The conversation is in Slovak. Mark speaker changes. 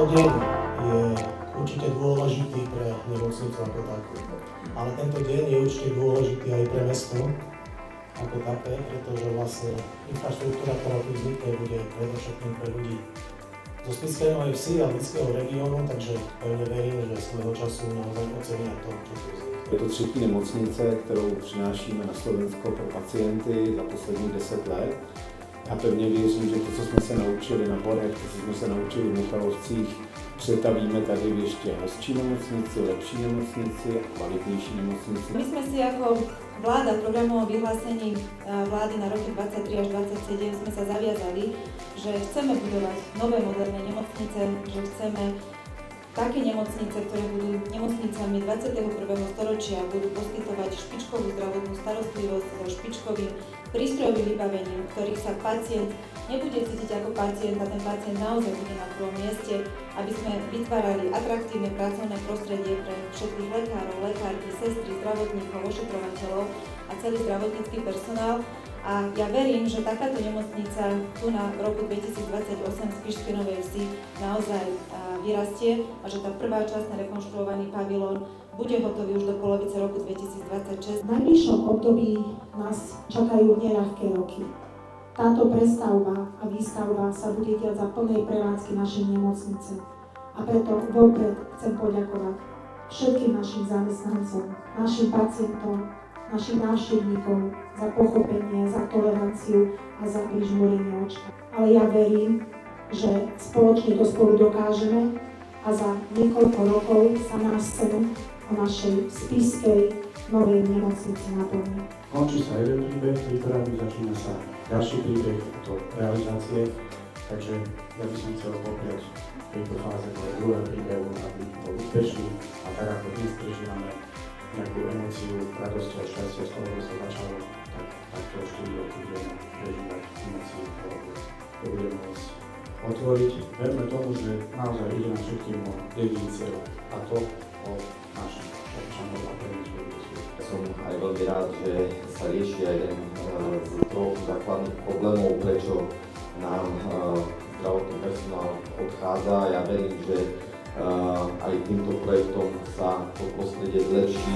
Speaker 1: Tento deň je určite dôležitý pre nemocnicu ako takú, ale tento deň je určite dôležitý aj pre mesto ako také, pretože vlastne infraštruktúra, ktorá tu vznikne, bude predovšetkým pre ľudí zo Spišskej Novej Vsi a blízkeho regiónu, takže pevne verím, že svojho času naozaj ocenia to, čo tu vznikne.
Speaker 2: Je to třetí nemocnice, kterou přinášíme na Slovensko pro pacienty za posledních 10 let. Já pevně věřím, že to, co jsme se naučili na Borech, to, co jsme se naučili v Michalovcích, přetavíme tady v ještě hezčí nemocnici, lepší nemocnici a kvalitnější nemocnici.
Speaker 3: My sme si ako vláda v programovom vyhlásení vlády na roky 23 až 27 sme sa zaviazali, že chceme budovať nové moderné nemocnice, že chceme také nemocnice, ktoré budú nemocnicami 21. storočia, budú poskytovať špičkovú zdravotnú starostlivosť so špičkovým prístrojovým vybavením, v ktorých sa pacient nebude cítiť ako pacient a ten pacient naozaj bude na prvom mieste, aby sme vytvárali atraktívne pracovné prostredie pre všetkých lekárov, lekárky, sestry, zdravotníkov, ošetrovateľov a celý zdravotnícky personál. A ja verím, že takáto nemocnica tu na roku 2028 v Spišskej Novej Vsi naozaj vyrastie a že tá prvá časť na rekonštruovaný pavilón bude hotový už do polovice roku 2026.
Speaker 4: V najbližšom období nás čakajú neľahké roky. Táto prestavba a výstavba sa bude diať za plnej prevádzky našej nemocnice. A preto vopred chcem poďakovať všetkým našim zamestnancom, našim pacientom, našim návštevníkom za pochopenie, za toleranciu a za prižmúrenie očka. Ale ja verím, že spoločne to spolu dokážeme a za niekoľko rokov sa náš sen o našej spišskej novej nemocnici naplní.
Speaker 5: Končí sa jeden príbeh prípravy, začína sa ďalší príbeh do realizácie, takže ja by som chcel popriať v tejto fáze aj druhé príbehu, aby bol úspešný a tak ako dnes prežívame nejakú emóciu, radosti a šťastia, z toho sa začalo, tak to 4 roky budeme prežívať emóciu, ktorú budeme môcť otvoriť. Verme tomu, že naozaj ide nám všetkým o jediný cieľ a to o našich občanov a pre nich budúcnosť.
Speaker 6: Som aj veľmi rád, že sa rieši aj jeden z troch základných problémov, prečo nám zdravotný personál odchádza. Ja verím, že aj týmto projektom sa to prostredie zlepší.